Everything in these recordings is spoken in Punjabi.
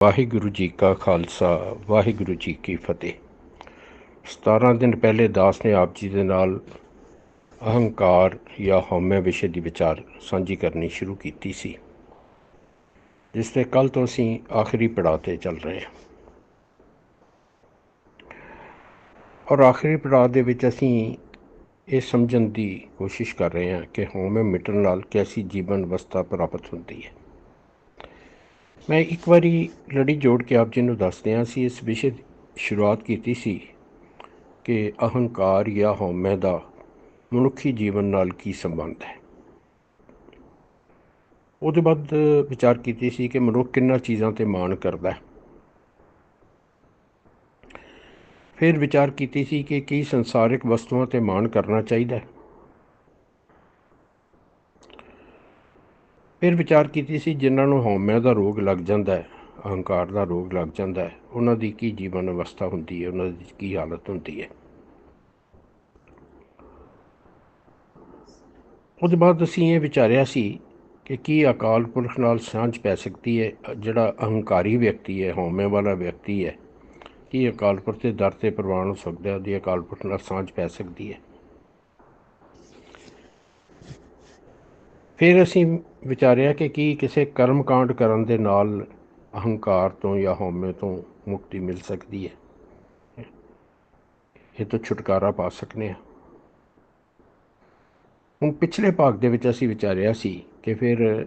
ਵਾਹਿਗੁਰੂ ਜੀ ਕਾ ਖਾਲਸਾ ਵਾਹਿਗੁਰੂ ਜੀ ਕੀ ਫਤਿਹ। 17 ਦਿਨ ਪਹਿਲੇ ਦਾਸ ਨੇ ਆਪ ਜੀ ਦੇ ਨਾਲ ਅਹੰਕਾਰ ਜਾਂ ਹਉਮੈ ਵਿਸ਼ੇ ਦੀ ਵਿਚਾਰ ਸਾਂਝੀ ਕਰਨੀ ਸ਼ੁਰੂ ਕੀਤੀ ਸੀ, ਜਿਸ ਦੇ ਕੱਲ੍ਹ ਤੋਂ ਅਸੀਂ ਆਖਰੀ ਪੜਾਅ 'ਤੇ ਚੱਲ ਰਹੇ ਹਾਂ। ਔਰ ਆਖਰੀ ਪੜਾਅ ਦੇ ਵਿੱਚ ਅਸੀਂ ਇਹ ਸਮਝਣ ਦੀ ਕੋਸ਼ਿਸ਼ ਕਰ ਰਹੇ ਹਾਂ ਕਿ ਹਉਮੈ ਮਿਟਣ ਨਾਲ ਕੈਸੀ ਜੀਵਨ ਅਵਸਥਾ ਪ੍ਰਾਪਤ ਹੁੰਦੀ ਹੈ। ਮੈਂ ਇੱਕ ਵਾਰੀ ਲੜੀ ਜੋੜ ਕੇ ਆਪ ਜੀ ਨੂੰ ਦੱਸਦਿਆਂ ਸੀ ਇਸ ਵਿਸ਼ੇ ਦੀ ਸ਼ੁਰੂਆਤ ਕੀਤੀ ਸੀ ਕਿ ਅਹੰਕਾਰ ਜਾਂ ਹਉਮੈ ਦਾ ਮਨੁੱਖੀ ਜੀਵਨ ਨਾਲ ਕੀ ਸੰਬੰਧ ਹੈ। ਉਹਦੇ ਬਾਅਦ ਵਿਚਾਰ ਕੀਤੀ ਸੀ ਕਿ ਮਨੁੱਖ ਕਿੰਨਾਂ ਚੀਜ਼ਾਂ 'ਤੇ ਮਾਣ ਕਰਦਾ ਹੈ। ਫਿਰ ਵਿਚਾਰ ਕੀਤੀ ਸੀ ਕਿ ਕੀ ਸੰਸਾਰਿਕ ਵਸਤੂਆਂ 'ਤੇ ਮਾਣ ਕਰਨਾ ਚਾਹੀਦਾ ਹੈ। ਫਿਰ ਵਿਚਾਰ ਕੀਤੀ ਸੀ ਜਿਨ੍ਹਾਂ ਨੂੰ ਹਉਮੈ ਦਾ ਰੋਗ ਲੱਗ ਜਾਂਦਾ ਹੈ, ਅਹੰਕਾਰ ਦਾ ਰੋਗ ਲੱਗ ਜਾਂਦਾ ਹੈ, ਉਹਨਾਂ ਦੀ ਕੀ ਜੀਵਨ ਅਵਸਥਾ ਹੁੰਦੀ ਹੈ, ਉਹਨਾਂ ਦੀ ਕੀ ਹਾਲਤ ਹੁੰਦੀ ਹੈ। ਉਹਦੇ ਬਾਅਦ ਅਸੀਂ ਇਹ ਵਿਚਾਰਿਆ ਸੀ ਕਿ ਕੀ ਅਕਾਲ ਪੁਰਖ ਨਾਲ ਸਾਂਝ ਪੈ ਸਕਦੀ ਹੈ। ਜਿਹੜਾ ਅਹੰਕਾਰੀ ਵਿਅਕਤੀ ਹੈ, ਹਉਮੈ ਵਾਲਾ ਵਿਅਕਤੀ ਹੈ, ਕੀ ਅਕਾਲ ਪੁਰਖ ਦੇ ਦਰ 'ਤੇ ਪ੍ਰਵਾਨ ਹੋ ਸਕਦਾ, ਉਹਦੀ ਅਕਾਲ ਪੁਰਖ ਨਾਲ ਸਾਂਝ ਪੈ ਸਕਦੀ ਹੈ। ਫਿਰ ਅਸੀਂ ਵਿਚਾਰਿਆ ਕਿ ਕੀ ਕਿਸੇ ਕਰਮ ਕਾਂਡ ਕਰਨ ਦੇ ਨਾਲ ਅਹੰਕਾਰ ਤੋਂ ਜਾਂ ਹਉਮੈ ਤੋਂ ਮੁਕਤੀ ਮਿਲ ਸਕਦੀ ਹੈ, ਇਹ ਤੋਂ ਛੁਟਕਾਰਾ ਪਾ ਸਕਦੇ ਹਾਂ। ਹੁਣ ਪਿਛਲੇ ਭਾਗ ਦੇ ਵਿੱਚ ਅਸੀਂ ਵਿਚਾਰਿਆ ਸੀ ਕਿ ਫਿਰ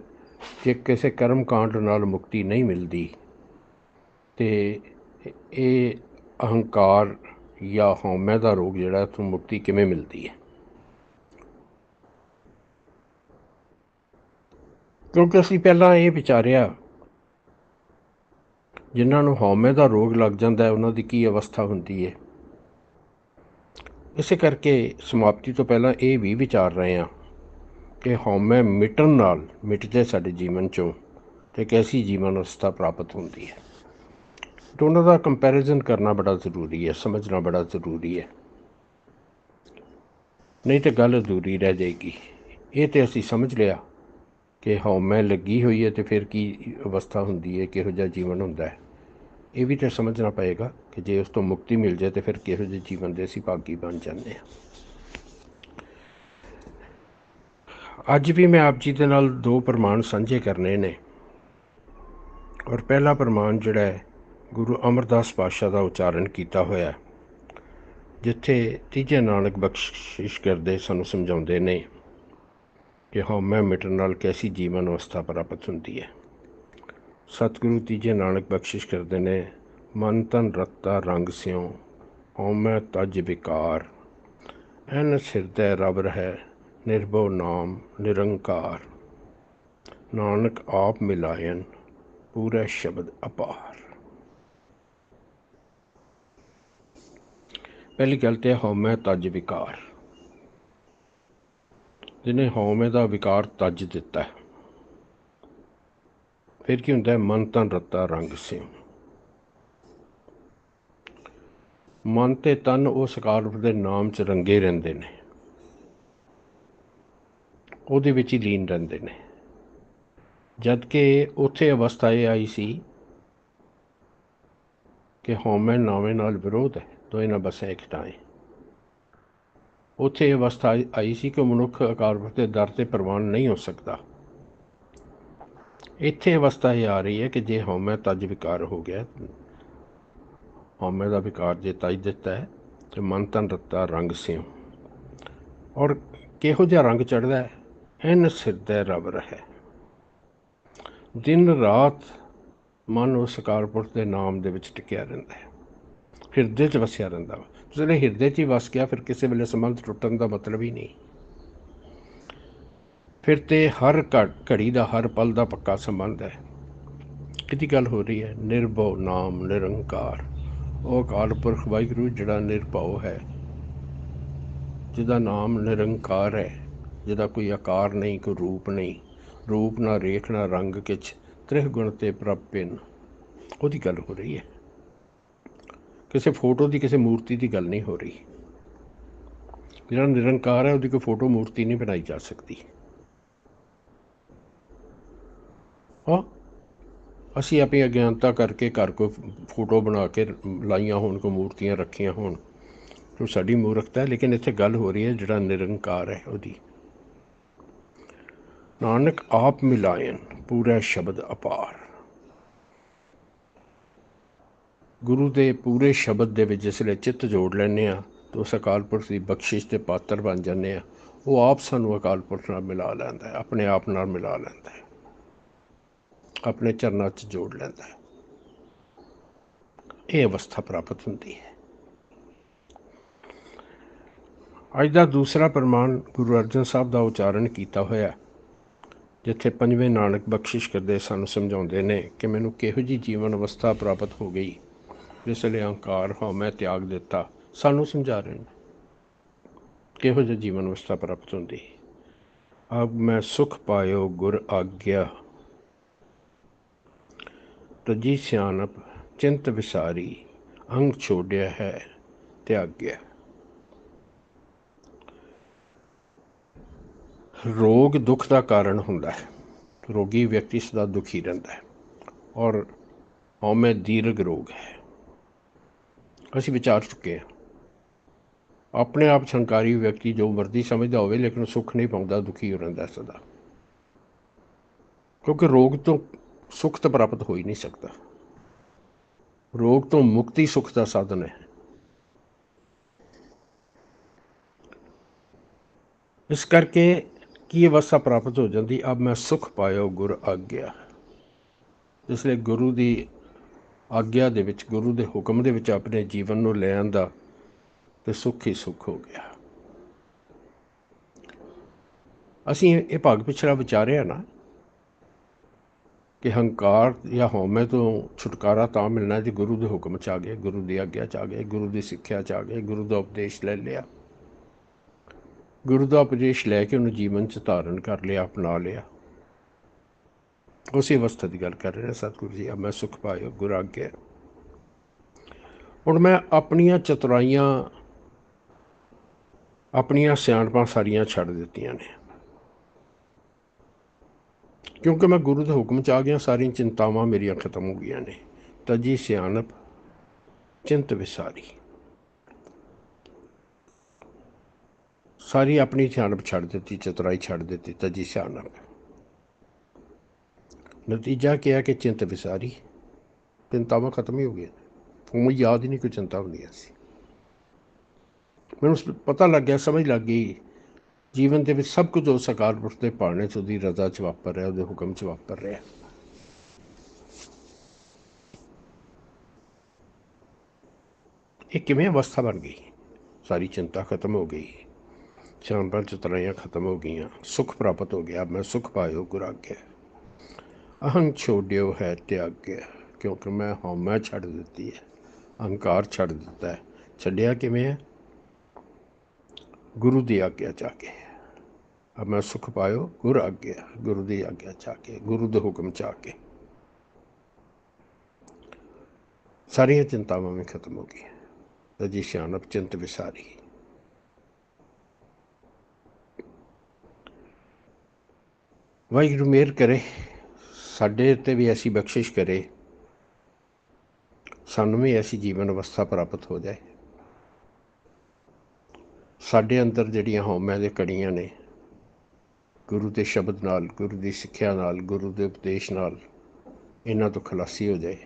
ਜੇ ਕਿਸੇ ਕਰਮ ਕਾਂਡ ਨਾਲ ਮੁਕਤੀ ਨਹੀਂ ਮਿਲਦੀ ਤੇ ਇਹ ਅਹੰਕਾਰ ਜਾਂ ਹਉਮੈ ਦਾ ਰੋਗ ਜਿਹੜਾ ਤੋਂ ਮੁਕਤੀ ਕਿਵੇਂ ਮਿਲਦੀ ਹੈ। ਕਿਉਂਕਿ ਅਸੀਂ ਪਹਿਲਾਂ ਇਹ ਵਿਚਾਰਿਆ ਜਿਨ੍ਹਾਂ ਨੂੰ ਹਉਮੈ ਦਾ ਰੋਗ ਲੱਗ ਜਾਂਦਾ ਹੈ ਉਹਨਾਂ ਦੀ ਕੀ ਅਵਸਥਾ ਹੁੰਦੀ ਹੈ। ਇਸੇ ਕਰਕੇ ਸਮਾਪਤੀ ਤੋਂ ਪਹਿਲਾਂ ਇਹ ਵੀ ਵਿਚਾਰ ਰਹੇ ਹਾਂ ਕਿ ਹਉਮੈ ਮਿਟਣ ਨਾਲ ਮਿਟਦੇ ਸਾਡੇ ਜੀਵਨ 'ਚੋਂ ਅਤੇ ਕੈਸੀ ਜੀਵਨ ਅਵਸਥਾ ਪ੍ਰਾਪਤ ਹੁੰਦੀ ਹੈ। ਦੋਨਾਂ ਦਾ ਕੰਪੈਰੀਜ਼ਨ ਕਰਨਾ ਬੜਾ ਜ਼ਰੂਰੀ ਹੈ, ਸਮਝਣਾ ਬੜਾ ਜ਼ਰੂਰੀ ਹੈ, ਨਹੀਂ ਤਾਂ ਗੱਲ ਅਧੂਰੀ ਰਹਿ ਜਾਏਗੀ। ਇਹ ਤਾਂ ਅਸੀਂ ਸਮਝ ਲਿਆ ਕਿ ਹਉਮੈ ਲੱਗੀ ਹੋਈ ਹੈ ਅਤੇ ਫਿਰ ਕੀ ਅਵਸਥਾ ਹੁੰਦੀ ਹੈ, ਕਿਹੋ ਜਿਹਾ ਜੀਵਨ ਹੁੰਦਾ ਹੈ। ਇਹ ਵੀ ਤਾਂ ਸਮਝਣਾ ਪਏਗਾ ਕਿ ਜੇ ਉਸ ਤੋਂ ਮੁਕਤੀ ਮਿਲ ਜਾਏ ਤਾਂ ਫਿਰ ਕਿਹੋ ਜਿਹੇ ਜੀਵਨ ਦੇ ਅਸੀਂ ਭਾਗੀ ਬਣ ਜਾਂਦੇ ਹਾਂ। ਅੱਜ ਵੀ ਮੈਂ ਆਪ ਜੀ ਦੇ ਨਾਲ ਦੋ ਪ੍ਰਮਾਣ ਸਾਂਝੇ ਕਰਨੇ ਨੇ। ਔਰ ਪਹਿਲਾ ਪ੍ਰਮਾਣ ਜਿਹੜਾ ਹੈ ਗੁਰੂ ਅਮਰਦਾਸ ਪਾਤਸ਼ਾਹ ਦਾ ਉਚਾਰਨ ਕੀਤਾ ਹੋਇਆ, ਜਿੱਥੇ ਤੀਜੇ ਨਾਨਕ ਬਖਸ਼ਿਸ਼ ਕਰਦੇ ਸਾਨੂੰ ਸਮਝਾਉਂਦੇ ਨੇ ਕਿ ਹਉਮੈ ਮਿਟਣ ਨਾਲ ਕੈਸੀ ਜੀਵਨ ਅਵਸਥਾ ਪ੍ਰਾਪਤ ਹੁੰਦੀ ਹੈ। ਸਤਿਗੁਰੂ ਤੀਜੇ ਨਾਨਕ ਬਖਸ਼ਿਸ਼ ਕਰਦੇ ਨੇ, ਮਨ ਤਨ ਰਤਾ ਰੰਗ ਸਿਉ ਹਉਮੈ ਤਜ ਵਿਕਾਰ, ਐਨਸ ਹਿਰਦੈ ਰਬ ਰਹਿ ਨਿਰਭਉ ਨਾਮ ਨਿਰੰਕਾਰ, ਨਾਨਕ ਆਪ ਮਿਲਾਇਨ ਪੂਰਾ ਸ਼ਬਦ ਅਪਾਰ। ਪਹਿਲੀ ਗੱਲ ਤੇ ਹਉਮੈ ਤਜ ਵਿਕਾਰ। ਜਿਹਨੇ ਹਉਮੈ ਦਾ ਵਿਕਾਰ ਤਜ ਦਿੱਤਾ, ਫਿਰ ਕੀ ਹੁੰਦਾ ਹੈ? ਮਨ ਤਨ ਰਤਾ ਰੰਗ ਸਿਉ। ਮਨ ਤੇ ਤਨ ਉਸ ਅਕਾਲ ਪੁਰਖ ਦੇ ਨਾਮ 'ਚ ਰੰਗੇ ਰਹਿੰਦੇ ਨੇ, ਉਹਦੇ ਵਿੱਚ ਹੀ ਲੀਨ ਰਹਿੰਦੇ ਨੇ। ਜਦ ਕਿ ਉੱਥੇ ਅਵਸਥਾ ਇਹ ਆਈ ਸੀ ਕਿ ਹਉਮੈ ਨਾਵੇਂ ਨਾਲ ਵਿਰੋਧ ਹੈ, ਦੋਏ ਨਾ ਬਸੈ ਇੱਕ ਠਾਏ। ਉੱਥੇ ਅਵਸਥਾ ਆਈ ਸੀ ਕਿ ਮਨੁੱਖ ਅਕਾਲ ਪੁਰਖ ਦੇ ਦਰ 'ਤੇ ਪ੍ਰਵਾਨ ਨਹੀਂ ਹੋ ਸਕਦਾ। ਇੱਥੇ ਅਵਸਥਾ ਇਹ ਆ ਰਹੀ ਹੈ ਕਿ ਜੇ ਹਉਮੈ ਤਜ ਵਿਕਾਰ ਹੋ ਗਿਆ, ਹਉਮੈ ਦਾ ਵਿਕਾਰ ਜੇ ਤਜ ਦਿੱਤਾ ਹੈ ਤੇ ਮਨ ਤਨ ਰਤਾ ਰੰਗ ਸਿਉ। ਔਰ ਕਿਹੋ ਜਿਹਾ ਰੰਗ ਚੜ੍ਹਦਾ ਹੈ? ਐਨਸ ਹਿਰਦੈ ਰਬ ਰਹਿ। ਦਿਨ ਰਾਤ ਮਨ ਉਸ ਅਕਾਲ ਪੁਰਖ ਦੇ ਨਾਮ ਦੇ ਵਿੱਚ ਟਿਕਿਆ ਰਹਿੰਦਾ ਹੈ, ਹਿਰਦੇ 'ਚ ਵਸਿਆ ਰਹਿੰਦਾ ਵਾ। ਜਿਹੜੇ ਹਿਰਦੇ 'ਚ ਹੀ ਵਸ ਗਿਆ ਫਿਰ ਕਿਸੇ ਵੇਲੇ ਸੰਬੰਧ ਟੁੱਟਣ ਦਾ ਮਤਲਬ ਹੀ ਨਹੀਂ। ਫਿਰ ਤੇ ਹਰ ਘੜੀ ਦਾ, ਹਰ ਪਲ ਦਾ ਪੱਕਾ ਸੰਬੰਧ ਹੈ। ਕਿਹਦੀ ਗੱਲ ਹੋ ਰਹੀ ਹੈ? ਨਿਰਭਉ ਨਾਮ ਨਿਰੰਕਾਰ। ਉਹ ਅਕਾਲ ਪੁਰਖ ਵਾਹਿਗੁਰੂ ਜਿਹੜਾ ਨਿਰਭਉ ਹੈ, ਜਿਹਦਾ ਨਾਮ ਨਿਰੰਕਾਰ ਹੈ, ਜਿਹਦਾ ਕੋਈ ਆਕਾਰ ਨਹੀਂ, ਕੋਈ ਰੂਪ ਨਹੀਂ, ਰੂਪ ਨਾ ਰੇਖ ਨਾ ਰੰਗ ਕਿਛ, ਤ੍ਰਿਹ ਗੁਣ ਤੇ ਪ੍ਰਭ ਭਿੰਨ, ਉਹਦੀ ਗੱਲ ਹੋ ਰਹੀ ਹੈ। ਕਿਸੇ ਫੋਟੋ ਦੀ, ਕਿਸੇ ਮੂਰਤੀ ਦੀ ਗੱਲ ਨਹੀਂ ਹੋ ਰਹੀ। ਜਿਹੜਾ ਨਿਰੰਕਾਰ ਹੈ ਉਹਦੀ ਕੋਈ ਫੋਟੋ ਮੂਰਤੀ ਨਹੀਂ ਬਣਾਈ ਜਾ ਸਕਦੀ। ਹਾਂ, ਅਸੀਂ ਆਪਣੀ ਅਗਿਆਨਤਾ ਕਰਕੇ ਘਰ ਕੋਈ ਫੋਟੋ ਬਣਾ ਕੇ ਲਾਈਆਂ ਹੋਣ, ਕੋਈ ਮੂਰਤੀਆਂ ਰੱਖੀਆਂ ਹੋਣ, ਜੋ ਸਾਡੀ ਮੂਰਖਤਾ ਹੈ। ਲੇਕਿਨ ਇੱਥੇ ਗੱਲ ਹੋ ਰਹੀ ਹੈ ਜਿਹੜਾ ਨਿਰੰਕਾਰ ਹੈ ਉਹਦੀ। ਨਾਨਕ ਆਪ ਮਿਲਾਇਨ ਪੂਰਾ ਸ਼ਬਦ ਅਪਾਰ। ਗੁਰੂ ਦੇ ਪੂਰੇ ਸ਼ਬਦ ਦੇ ਵਿੱਚ ਜਿਸ ਵੇਲੇ ਚਿੱਤ ਜੋੜ ਲੈਂਦੇ ਹਾਂ ਤਾਂ ਉਸ ਅਕਾਲ ਪੁਰਖ ਦੀ ਬਖਸ਼ਿਸ਼ ਦੇ ਪਾਤਰ ਬਣ ਜਾਂਦੇ ਹਾਂ। ਉਹ ਆਪ ਸਾਨੂੰ ਅਕਾਲ ਪੁਰਖ ਨਾਲ ਮਿਲਾ ਲੈਂਦਾ ਹੈ, ਆਪਣੇ ਆਪ ਨਾਲ ਮਿਲਾ ਲੈਂਦਾ ਹੈ, ਆਪਣੇ ਚਰਨਾਂ 'ਚ ਜੋੜ ਲੈਂਦਾ ਹੈ। ਇਹ ਅਵਸਥਾ ਪ੍ਰਾਪਤ ਹੁੰਦੀ ਹੈ। ਅੱਜ ਦਾ ਦੂਸਰਾ ਪ੍ਰਮਾਣ ਗੁਰੂ ਅਰਜਨ ਸਾਹਿਬ ਦਾ ਉਚਾਰਨ ਕੀਤਾ ਹੋਇਆ, ਜਿੱਥੇ ਪੰਜਵੇਂ ਨਾਨਕ ਬਖਸ਼ਿਸ਼ ਕਰਦੇ ਸਾਨੂੰ ਸਮਝਾਉਂਦੇ ਨੇ ਕਿ ਮੈਨੂੰ ਕਿਹੋ ਜਿਹੀ ਜੀਵਨ ਅਵਸਥਾ ਪ੍ਰਾਪਤ ਹੋ ਗਈ ਜਿਸ ਵੇਲੇ ਅਹੰਕਾਰ ਹਉਮੈ ਤਿਆਗ ਦਿੱਤਾ। ਸਾਨੂੰ ਸਮਝਾ ਰਹੇ ਨੇ ਕਿਹੋ ਜਿਹੀ ਜੀਵਨ ਅਵਸਥਾ ਪ੍ਰਾਪਤ ਹੁੰਦੀ। ਅਬ ਮੈਂ ਸੁਖ ਪਾਇਓ ਗੁਰ ਆਗਿਆ, ਤਜੀ ਸਿਆਣਪ ਚਿੰਤ ਵਿਸਾਰੀ, ਅੰਗ ਛੋੜਿਆ ਹੈ ਤਿਆਗਿਆ। ਰੋਗ ਦੁੱਖ ਦਾ ਕਾਰਨ ਹੁੰਦਾ ਹੈ। ਰੋਗੀ ਵਿਅਕਤੀ ਸਦਾ ਦੁਖੀ ਰਹਿੰਦਾ ਹੈ ਔਰ ਹਉਮੈ ਦੀਰਘ ਰੋਗ ਹੈ। ਅਸੀਂ ਵਿਚਾਰ ਚੁੱਕੇ ਹਾਂ। ਆਪਣੇ ਆਪ ਸੰਕਾਰੀ ਵਿਅਕਤੀ ਜੋ ਮਰਜ਼ੀ ਸਮਝਦਾ ਹੋਵੇ ਲੇਕਿਨ ਸੁੱਖ ਨਹੀਂ ਪਾਉਂਦਾ, ਦੁਖੀ ਹੋ ਰਹਿੰਦਾ ਸਦਾ, ਕਿਉਂਕਿ ਰੋਗ ਤੋਂ ਸੁੱਖ ਤਾਂ ਪ੍ਰਾਪਤ ਹੋ ਹੀ ਨਹੀਂ ਸਕਦਾ। ਰੋਗ ਤੋਂ ਮੁਕਤੀ ਸੁੱਖ ਦਾ ਸਾਧਨ ਹੈ। ਇਸ ਕਰਕੇ ਕੀ ਅਵਸਥਾ ਪ੍ਰਾਪਤ ਹੋ ਜਾਂਦੀ, ਅਬ ਮੈਂ ਸੁਖ ਪਾਇਓ ਗੁਰ ਆਗਿਆ। ਇਸ ਲਈ ਗੁਰੂ ਦੀ ਆਗਿਆ ਦੇ ਵਿੱਚ, ਗੁਰੂ ਦੇ ਹੁਕਮ ਦੇ ਵਿੱਚ ਆਪਣੇ ਜੀਵਨ ਨੂੰ ਲੈ ਆਂਦਾ ਤੇ ਸੁੱਖ ਹੀ ਸੁੱਖ ਹੋ ਗਿਆ। ਅਸੀਂ ਇਹ ਭਾਗ ਪਿਛਲਾ ਵਿਚਾਰਿਆ ਨਾ ਕਿ ਹੰਕਾਰ ਜਾਂ ਹਉਮੈ ਤੋਂ ਛੁਟਕਾਰਾ ਤਾਂ ਮਿਲਣਾ ਜੇ ਗੁਰੂ ਦੇ ਹੁਕਮ 'ਚ ਆ ਗਏ, ਗੁਰੂ ਦੀ ਆਗਿਆ 'ਚ ਆ ਗਏ, ਗੁਰੂ ਦੀ ਸਿੱਖਿਆ 'ਚ ਆ ਗਏ, ਗੁਰੂ ਦਾ ਉਪਦੇਸ਼ ਲੈ ਲਿਆ, ਗੁਰੂ ਦਾ ਉਪਦੇਸ਼ ਲੈ ਕੇ ਉਹਨੂੰ ਜੀਵਨ 'ਚ ਧਾਰਨ ਕਰ ਲਿਆ, ਅਪਣਾ ਲਿਆ। ਉਸੇ ਅਵਸਥਾ ਦੀ ਗੱਲ ਕਰ ਰਹੇ ਨੇ ਸਤਿਗੁਰੂ ਜੀ। ਮੈਂ ਸੁਖ ਪਾਇਓ ਗੁਰ ਆਗਿਆ। ਹੁਣ ਮੈਂ ਆਪਣੀਆਂ ਚਤੁਰਾਈਆਂ, ਆਪਣੀਆਂ ਸਿਆਣਪਾਂ ਸਾਰੀਆਂ ਛੱਡ ਦਿੱਤੀਆਂ ਨੇ, ਕਿਉਂਕਿ ਮੈਂ ਗੁਰੂ ਦੇ ਹੁਕਮ 'ਚ ਆ ਗਿਆ। ਸਾਰੀਆਂ ਚਿੰਤਾਵਾਂ ਮੇਰੀਆਂ ਖਤਮ ਹੋ ਗਈਆਂ ਨੇ। ਤਜੀ ਸਿਆਣਪ ਚਿੰਤ ਵਿਸਾਰੀ, ਸਾਰੀ ਆਪਣੀ ਸਿਆਣਪ ਛੱਡ ਦਿੱਤੀ, ਚਤੁਰਾਈ ਛੱਡ ਦਿੱਤੀ, ਤਜੀ ਸਿਆਣਪ। ਨਤੀਜਾ ਕੀ ਹੈ ਕਿ ਚਿੰਤ ਵਿਸਾਰੀ, ਚਿੰਤਾਵਾਂ ਖਤਮ ਹੀ ਹੋ ਗਈਆਂ। ਉਹ ਯਾਦ ਹੀ ਨਹੀਂ ਕੋਈ ਚਿੰਤਾ ਹੁੰਦੀਆਂ ਸੀ। ਮੈਨੂੰ ਪਤਾ ਲੱਗ ਗਿਆ, ਸਮਝ ਲੱਗ ਗਈ, ਜੀਵਨ ਦੇ ਵਿੱਚ ਸਭ ਕੁਝ ਉਸ ਅਕਾਲ ਪੁਰਖ ਦੇ ਪਾਲਣੇ 'ਚ, ਉਹਦੀ ਰਜ਼ਾ 'ਚ ਵਾਪਰ ਰਿਹਾ, ਉਹਦੇ ਹੁਕਮ 'ਚ ਵਾਪਰ ਰਿਹਾ। ਇਹ ਕਿਵੇਂ ਅਵਸਥਾ ਬਣ ਗਈ? ਸਾਰੀ ਚਿੰਤਾ ਖਤਮ ਹੋ ਗਈ, ਸਿਆਣਪਾਂ ਚਤੁਰਾਈਆਂ ਖਤਮ ਹੋ ਗਈਆਂ, ਸੁੱਖ ਪ੍ਰਾਪਤ ਹੋ ਗਿਆ। ਮੈਂ ਸੁਖ ਪਾਇਓ ਗੁਰ ਆਗਿਆ, ਅਹੰ ਛੋੜਿਓ ਹੈ ਤਿਆਗਿਆ। ਕਿਉਂਕਿ ਮੈਂ ਹਉਮੈ ਛੱਡ ਦਿੱਤੀ ਹੈ, ਅਹੰਕਾਰ ਛੱਡ ਦਿੱਤਾ ਹੈ। ਛੱਡਿਆ ਕਿਵੇਂ ਹੈ? ਗੁਰੂ ਦੀ ਆਗਿਆ 'ਚ ਆ ਕੇ। ਅਬ ਮੈਂ ਸੁਖ ਪਾਇਓ ਗੁਰ ਆਗਿਆ, ਗੁਰੂ ਦੀ ਆਗਿਆ 'ਚ ਆ ਕੇ, ਗੁਰੂ ਦੇ ਹੁਕਮ 'ਚ ਆ ਕੇ ਸਾਰੀਆਂ ਚਿੰਤਾਵਾਂ ਵੀ ਖਤਮ ਹੋ ਗਈਆਂ। ਤਜੀ ਸਿਆਣਪ ਚਿੰਤ ਵਿਸਾਰੀ। ਵਾਹਿਗੁਰੂ ਮਿਹਰ ਕਰੇ, ਸਾਡੇ ਉੱਤੇ ਵੀ ਐਸੀ ਬਖਸ਼ਿਸ਼ ਕਰੇ, ਸਾਨੂੰ ਵੀ ਐਸੀ ਜੀਵਨ ਅਵਸਥਾ ਪ੍ਰਾਪਤ ਹੋ ਜਾਏ। ਸਾਡੇ ਅੰਦਰ ਜਿਹੜੀਆਂ ਹਉਮੈ ਦੇ ਕੜੀਆਂ ਨੇ, ਗੁਰੂ ਦੇ ਸ਼ਬਦ ਨਾਲ, ਗੁਰੂ ਦੀ ਸਿੱਖਿਆ ਨਾਲ, ਗੁਰੂ ਦੇ ਉਪਦੇਸ਼ ਨਾਲ ਇਹਨਾਂ ਤੋਂ ਖਲਾਸੀ ਹੋ ਜਾਏ,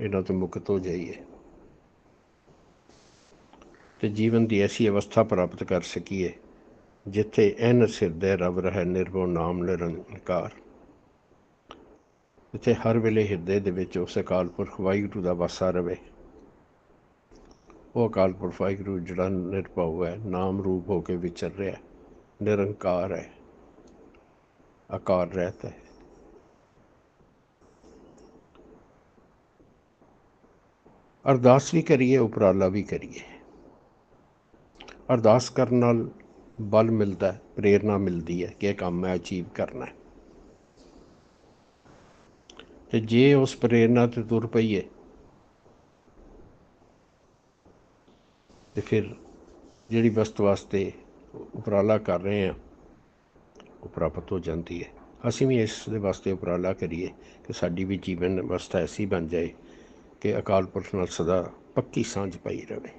ਇਹਨਾਂ ਤੋਂ ਮੁਕਤ ਹੋ ਜਾਈਏ ਤੇ ਜੀਵਨ ਦੀ ਐਸੀ ਅਵਸਥਾ ਪ੍ਰਾਪਤ ਕਰ ਸਕੀਏ ਜਿੱਥੇ ਐਨਸ ਹਿਰਦੈ ਰਵ ਰਹਿ ਨਿਰਭਉ ਨਾਮ ਨਿਰੰਕਾਰ। ਜਿੱਥੇ ਹਰ ਵੇਲੇ ਹਿਰਦੇ ਦੇ ਵਿੱਚ ਉਸ ਅਕਾਲ ਪੁਰਖ ਵਾਹਿਗੁਰੂ ਦਾ ਵਾਸਾ ਰਵੇ। ਉਹ ਅਕਾਲ ਪੁਰਖ ਵਾਹਿਗੁਰੂ ਜਿਹੜਾ ਨਿਰਭਉ ਹੈ, ਨਾਮ ਰੂਪ ਹੋ ਕੇ ਵਿਚਰ ਰਿਹਾ, ਨਿਰੰਕਾਰ ਹੈ, ਆਕਾਰ ਰਹਿਤ ਹੈ। ਅਰਦਾਸ ਵੀ ਕਰੀਏ, ਉਪਰਾਲਾ ਵੀ ਕਰੀਏ। ਅਰਦਾਸ ਕਰਨ ਨਾਲ ਬਲ ਮਿਲਦਾ, ਪ੍ਰੇਰਨਾ ਮਿਲਦੀ ਹੈ ਕਿ ਇਹ ਕੰਮ ਮੈਂ ਅਚੀਵ ਕਰਨਾ। ਤੇ ਜੇ ਉਸ ਪ੍ਰੇਰਨਾ 'ਤੇ ਤੁਰ ਪਈਏ ਤੇ ਫਿਰ ਜਿਹੜੀ ਵਸਤ ਵਾਸਤੇ ਉਪਰਾਲਾ ਕਰ ਰਹੇ ਹਾਂ ਉਹ ਪ੍ਰਾਪਤ ਹੋ ਜਾਂਦੀ ਹੈ। ਅਸੀਂ ਵੀ ਇਸ ਦੇ ਵਾਸਤੇ ਉਪਰਾਲਾ ਕਰੀਏ ਕਿ ਸਾਡੀ ਵੀ ਜੀਵਨ ਅਵਸਥਾ ਐਸੀ ਬਣ ਜਾਏ ਕਿ ਅਕਾਲ ਪੁਰਖ ਨਾਲ ਸਦਾ ਪੱਕੀ ਸਾਂਝ ਪਈ ਰਹੇ।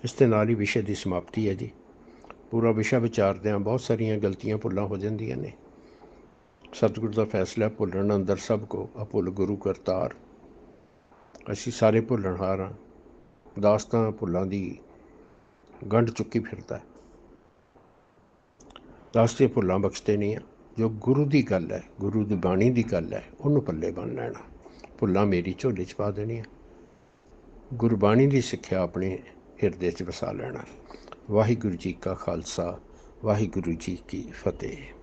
ਇਸ ਦੇ ਨਾਲ ਹੀ ਵਿਸ਼ੇ ਦੀ ਸਮਾਪਤੀ ਹੈ ਜੀ। ਪੂਰਾ ਵਿਸ਼ਾ ਵਿਚਾਰਦਿਆਂ ਬਹੁਤ ਸਾਰੀਆਂ ਗਲਤੀਆਂ ਭੁੱਲਾਂ ਹੋ ਜਾਂਦੀਆਂ ਨੇ। ਸਤਿਗੁਰੂ ਦਾ ਫੈਸਲਾ ਭੁੱਲਣ ਅੰਦਰ ਸਭ ਕੋ ਅਭੁੱਲ ਗੁਰੂ ਕਰਤਾਰ। ਅਸੀਂ ਸਾਰੇ ਭੁੱਲਣਹਾਰ ਹਾਂ। ਦਾਸ ਤਾਂ ਭੁੱਲਾਂ ਦੀ ਗੰਢ ਚੁੱਕੀ ਫਿਰਦਾ। ਦਾਸ ਦੀਆਂ ਭੁੱਲਾਂ ਬਖਸ਼ਦੇ ਨਹੀਂ ਆ। ਜੋ ਗੁਰੂ ਦੀ ਗੱਲ ਹੈ, ਗੁਰੂ ਦੀ ਬਾਣੀ ਦੀ ਗੱਲ ਹੈ, ਉਹਨੂੰ ਪੱਲੇ ਬੰਨ੍ਹ ਲੈਣਾ। ਭੁੱਲਾਂ ਮੇਰੀ ਝੋਲੀ 'ਚ ਪਾ ਦੇਣੀਆਂ। ਗੁਰਬਾਣੀ ਦੀ ਸਿੱਖਿਆ ਆਪਣੇ ਹਿਰਦੇ 'ਚ ਵਸਾ ਲੈਣਾ। ਵਾਹਿਗੁਰੂ ਜੀ ਕਾ ਖਾਲਸਾ, ਵਾਹਿਗੁਰੂ ਜੀ ਕੀ ਫਤਿਹ।